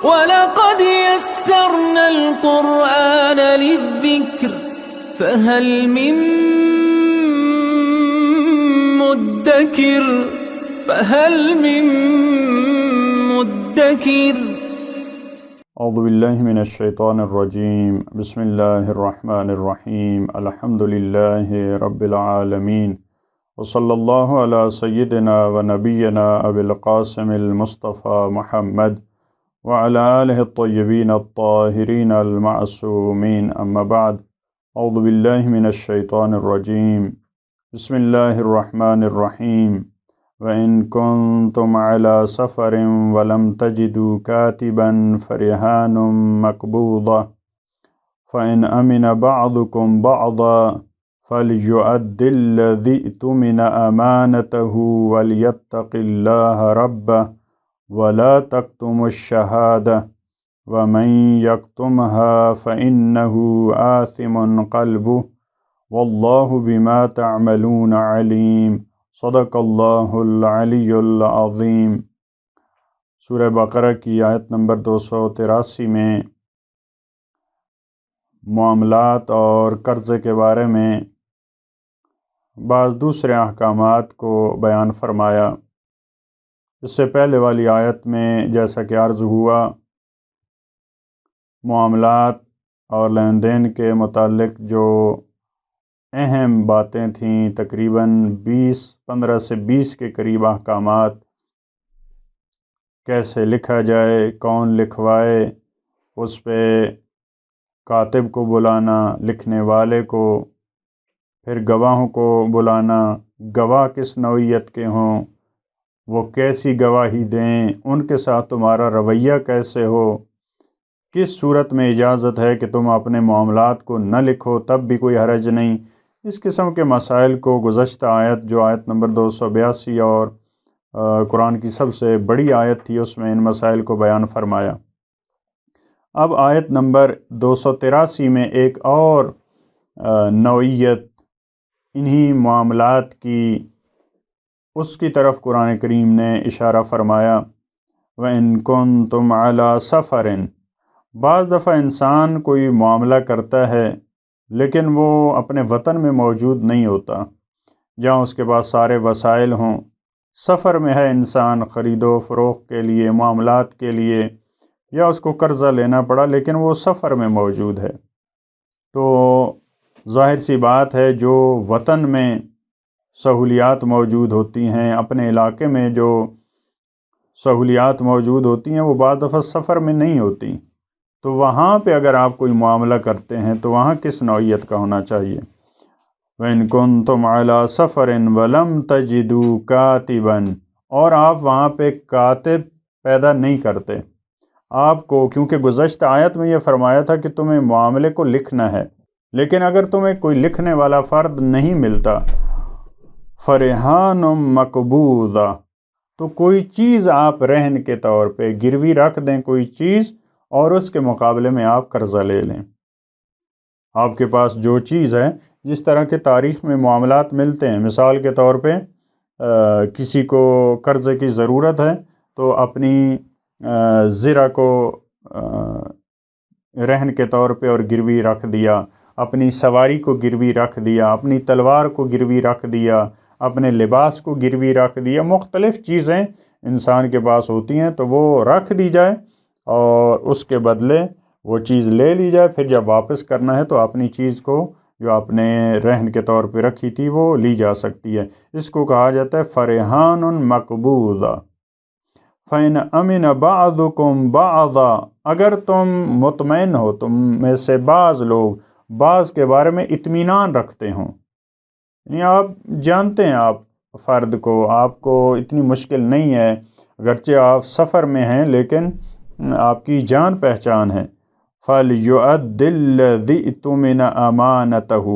وَلَقَدْ يَسَّرْنَا الْقُرْآنَ لِلذِّكْرِ فَهَلْ مِن مُّدَّكِرٍ اعوذ باللہ من الشیطان الرجیم بسم اللہ الرحمن الرحیم الحمد للہ رب العالمین وصلی اللہ علی سیدنا و نبینا ابی القاسم المصطفى محمد وعلى آلہ الطیبین الطاہرین المعصومین اما بعد اعوذ باللہ من الشیطان الرجیم بسم اللہ الرحمن الرحیم وَإِن كُنتُمْ عَلَى سَفَرٍ وَلَمْ تَجِدُوا كَاتِبًا فَرِهَانٌ مَّقْبُوضَةٌ فَإِنْ أَمِنَ بَعْضُكُمْ بَعْضًا فَلْيُؤَدِّ الَّذِي اؤْتُمِنَ أَمَانَتَهُ وَلْيَتَّقِ اللَّهَ رَبَّهُ وَلَا تَكْتُمُوا الشَّهَادَةَ وَمَن يَكْتُمْهَا فَإِنَّهُ آثِمٌ قَلْبُهُ وَاللَّهُ بِمَا تَعْمَلُونَ عَلِيمٌ صدق اللہ العلی العظیم۔ سورہ بقرہ کی آیت نمبر 283 میں معاملات اور قرضے کے بارے میں بعض دوسرے احکامات کو بیان فرمایا۔ اس سے پہلے والی آیت میں جیسا کہ عرض ہوا، معاملات اور لین دین کے متعلق جو اہم باتیں تھیں، تقریباً 15 سے 20 کے قریب احکامات، کیسے لکھا جائے، کون لکھوائے، اس پہ کاتب کو بلانا، لکھنے والے کو، پھر گواہوں کو بلانا، گواہ کس نوعیت کے ہوں، وہ کیسی گواہی دیں، ان کے ساتھ تمہارا رویہ کیسے ہو، کس صورت میں اجازت ہے کہ تم اپنے معاملات کو نہ لکھو تب بھی کوئی حرج نہیں۔ اس قسم کے مسائل کو گزشتہ آیت جو آیت نمبر 282 اور قرآن کی سب سے بڑی آیت تھی، اس میں ان مسائل کو بیان فرمایا۔ اب آیت نمبر 283 میں ایک اور نوعیت انہی معاملات کی، اس کی طرف قرآن کریم نے اشارہ فرمایا۔ وَإِن كُنتُمْ عَلَى سَفَرٍ، بعض دفعہ انسان کوئی معاملہ کرتا ہے لیکن وہ اپنے وطن میں موجود نہیں ہوتا، جہاں اس کے پاس سارے وسائل ہوں۔ سفر میں ہے انسان، خرید و فروخت کے لیے، معاملات کے لیے، یا اس کو قرضہ لینا پڑا لیکن وہ سفر میں موجود ہے، تو ظاہر سی بات ہے جو وطن میں سہولیات موجود ہوتی ہیں، اپنے علاقے میں جو سہولیات موجود ہوتی ہیں، وہ بعض دفعہ سفر میں نہیں ہوتی، تو وہاں پہ اگر آپ کوئی معاملہ کرتے ہیں تو وہاں کس نوعیت کا ہونا چاہیے۔ وَإِن كُنتُمْ عَلَى سَفَرٍ وَلَمْ تَجِدُوا كَاتِبًا، اور آپ وہاں پہ کاتب پیدا نہیں کرتے آپ کو، کیونکہ گزشتہ آیت میں یہ فرمایا تھا کہ تمہیں معاملے کو لکھنا ہے، لیکن اگر تمہیں کوئی لکھنے والا فرد نہیں ملتا، فَرِهَانٌ مَّقْبُوضَةٌ، تو کوئی چیز آپ رہن کے طور پہ گروی رکھ دیں، کوئی چیز، اور اس کے مقابلے میں آپ قرضہ لے لیں۔ آپ کے پاس جو چیز ہے، جس طرح کے تاریخ میں معاملات ملتے ہیں، مثال کے طور پہ کسی کو قرضے کی ضرورت ہے تو اپنی زرع کو رہن کے طور پہ اور گروی رکھ دیا، اپنی سواری کو گروی رکھ دیا، اپنی تلوار کو گروی رکھ دیا، اپنے لباس کو گروی رکھ دیا، مختلف چیزیں انسان کے پاس ہوتی ہیں تو وہ رکھ دی جائے اور اس کے بدلے وہ چیز لے لی جائے، پھر جب واپس کرنا ہے تو اپنی چیز کو جو آپ نے رہن کے طور پہ رکھی تھی وہ لی جا سکتی ہے۔ اس کو کہا جاتا ہے فَرِهَانٌ مَّقْبُوضَةٌ فَإِنْ أَمِنَ بَعْضُكُمْ بَعْضًا، اگر تم مطمئن ہو، تم میں سے بعض لوگ بعض کے بارے میں اطمینان رکھتے ہوں، یعنی آپ جانتے ہیں آپ فرد کو، آپ کو اتنی مشکل نہیں ہے، اگرچہ آپ سفر میں ہیں لیکن آپ کی جان پہچان ہے، فَلْيُؤَدِّ الَّذِي اؤْتُمِنَ أَمَانَتَهُ،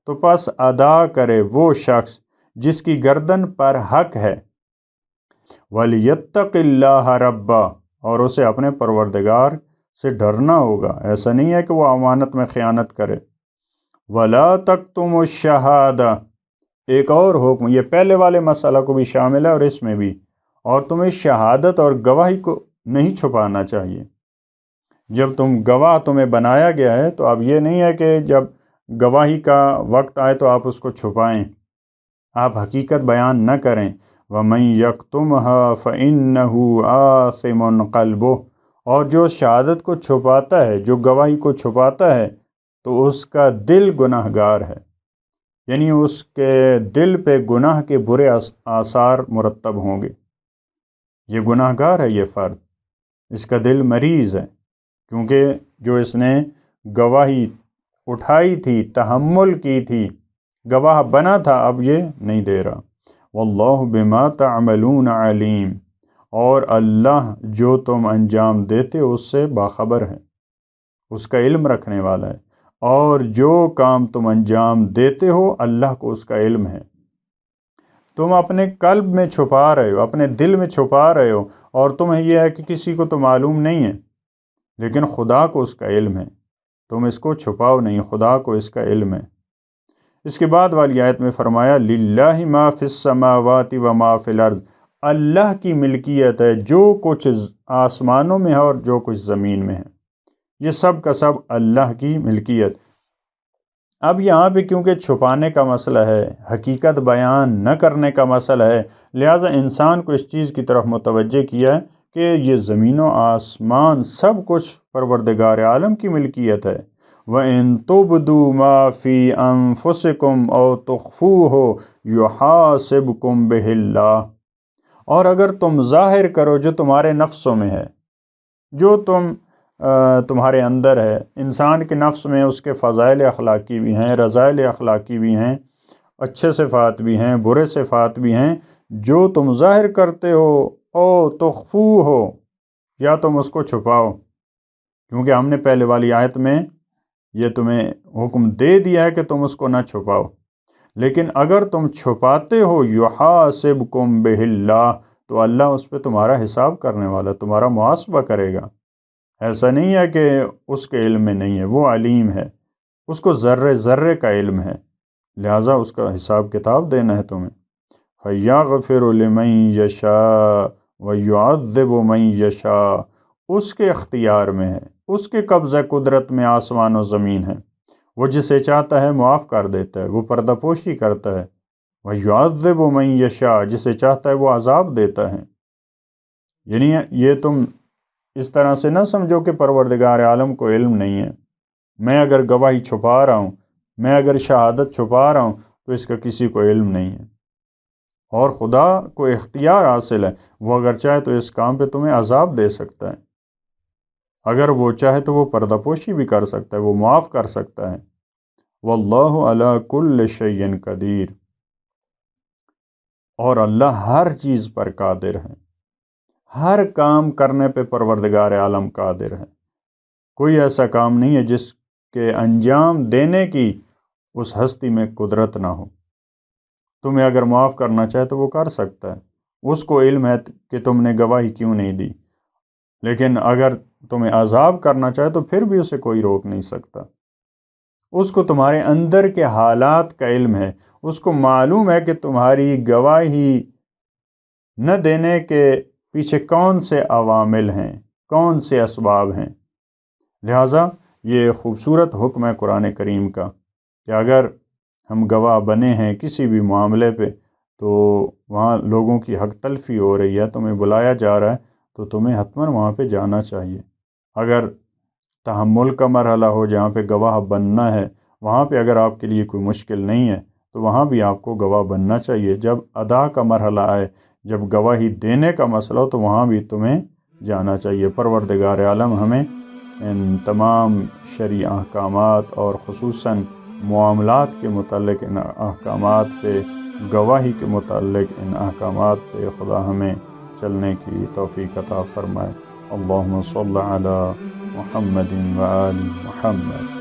تو پس ادا کرے وہ شخص جس کی گردن پر حق ہے، وَلْيَتَّقِ اللَّهَ رَبَّهُ، اور اسے اپنے پروردگار سے ڈرنا ہوگا، ایسا نہیں ہے کہ وہ امانت میں خیانت کرے۔ وَلَا تَكْتُمُوا الشَّهَادَةَ، ایک اور حکم، یہ پہلے والے مسئلہ کو بھی شامل ہے اور اس میں بھی، اور تمہیں شہادت اور گواہی کو نہیں چھپانا چاہیے۔ جب گواہ تمہیں بنایا گیا ہے تو اب یہ نہیں ہے کہ جب گواہی کا وقت آئے تو آپ اس کو چھپائیں، آپ حقیقت بیان نہ کریں۔ وَمَن يَكْتُمْهَا فَإِنَّهُ آثِمٌ قَلْبُهُ، اور جو شہادت کو چھپاتا ہے، جو گواہی کو چھپاتا ہے تو اس کا دل گناہ گار ہے، یعنی اس کے دل پہ گناہ کے برے آثار مرتب ہوں گے۔ یہ گناہ گار ہے، یہ فرد، اس کا دل مریض ہے، کیونکہ جو اس نے گواہی اٹھائی تھی، تحمل کی تھی، گواہ بنا تھا، اب یہ نہیں دے رہا۔ واللہ بما تعملون علیم، اور اللہ جو تم انجام دیتے ہو اس سے باخبر ہے، اس کا علم رکھنے والا ہے، اور جو کام تم انجام دیتے ہو اللہ کو اس کا علم ہے۔ تم اپنے قلب میں چھپا رہے ہو، اپنے دل میں چھپا رہے ہو، اور تمہیں یہ ہے کہ کسی کو تو معلوم نہیں ہے، لیکن خدا کو اس کا علم ہے، تم اس کو چھپاؤ نہیں، خدا کو اس کا علم ہے۔ اس کے بعد والی آیت میں فرمایا للہ ما فی السماوات و ما فی الارض، اللہ کی ملکیت ہے جو کچھ آسمانوں میں ہے اور جو کچھ زمین میں ہے، یہ سب کا سب اللہ کی ملکیت۔ اب یہاں پہ کیونکہ چھپانے کا مسئلہ ہے، حقیقت بیان نہ کرنے کا مسئلہ ہے، لہٰذا انسان کو اس چیز کی طرف متوجہ کیا ہے کہ یہ زمین و آسمان سب کچھ پروردگار عالم کی ملکیت ہے۔ وَإِن تُبْدُوا مَا فِي أَنفُسِكُمْ أَوْ تُخْفُوهُ يُحَاسِبْكُمْ بِهِ اللَّهُ، اور اگر تم ظاہر کرو جو تمہارے نفسوں میں ہے، جو تمہارے اندر ہے، انسان کے نفس میں اس کے فضائل اخلاقی بھی ہیں، رذائل اخلاقی بھی ہیں، اچھے صفات بھی ہیں، برے صفات بھی ہیں، جو تم ظاہر کرتے ہو او تخفوہ، یا تم اس کو چھپاؤ، کیونکہ ہم نے پہلے والی آیت میں یہ تمہیں حکم دے دیا ہے کہ تم اس کو نہ چھپاؤ، لیکن اگر تم چھپاتے ہو یحاسبکم بہ اللہ، تو اللہ اس پہ تمہارا حساب کرنے والا، تمہارا محاسبہ کرے گا۔ ایسا نہیں ہے کہ اس کے علم میں نہیں ہے، وہ علیم ہے، اس کو ذرے ذرے کا علم ہے، لہٰذا اس کا حساب کتاب دینا ہے تمہیں۔ فَيَغْفِرُ لِمَن يَشَاءُ وَيُعَذِّبُ مَن يَشَاءُ، اس کے اختیار میں ہے، اس کے قبضہ قدرت میں آسمان و زمین ہے، وہ جسے چاہتا ہے معاف کر دیتا ہے، وہ پردہ پوشی کرتا ہے۔ وَيُعَذِّبُ مَن يَشَاءُ، جسے چاہتا ہے وہ عذاب دیتا ہے۔ یعنی یہ تم اس طرح سے نہ سمجھو کہ پروردگار عالم کو علم نہیں ہے، میں اگر گواہی چھپا رہا ہوں، میں اگر شہادت چھپا رہا ہوں تو اس کا کسی کو علم نہیں ہے، اور خدا کو اختیار حاصل ہے، وہ اگر چاہے تو اس کام پہ تمہیں عذاب دے سکتا ہے، اگر وہ چاہے تو وہ پردہ پوشی بھی کر سکتا ہے، وہ معاف کر سکتا ہے۔ واللہ علی کل شیء قدیر، اور اللہ ہر چیز پر قادر ہے، ہر کام کرنے پہ پروردگار عالم قادر ہے، کوئی ایسا کام نہیں ہے جس کے انجام دینے کی اس ہستی میں قدرت نہ ہو۔ تمہیں اگر معاف کرنا چاہے تو وہ کر سکتا ہے، اس کو علم ہے کہ تم نے گواہی کیوں نہیں دی، لیکن اگر تمہیں عذاب کرنا چاہے تو پھر بھی اسے کوئی روک نہیں سکتا۔ اس کو تمہارے اندر کے حالات کا علم ہے، اس کو معلوم ہے کہ تمہاری گواہی نہ دینے کے پیچھے کون سے عوامل ہیں، کون سے اسباب ہیں، لہٰذا یہ خوبصورت حکم ہے قرآن کریم کا کہ اگر ہم گواہ بنے ہیں کسی بھی معاملے پہ تو وہاں لوگوں کی حق تلفی ہو رہی ہے، تمہیں بلایا جا رہا ہے تو تمہیں حتماً وہاں پہ جانا چاہیے۔ اگر تحمل کا مرحلہ ہو جہاں پہ گواہ بننا ہے، وہاں پہ اگر آپ کے لیے کوئی مشکل نہیں ہے تو وہاں بھی آپ کو گواہ بننا چاہیے۔ جب ادا کا مرحلہ آئے، جب گواہی دینے کا مسئلہ ہو تو وہاں بھی تمہیں جانا چاہیے۔ پروردگار عالم ہمیں ان تمام شرعی احکامات اور خصوصاً معاملات کے متعلق ان احکامات پہ، گواہی کے متعلق ان احکامات پہ خدا ہمیں چلنے کی توفیق عطا فرمائے۔ اللہم صل علی محمد و آل محمد۔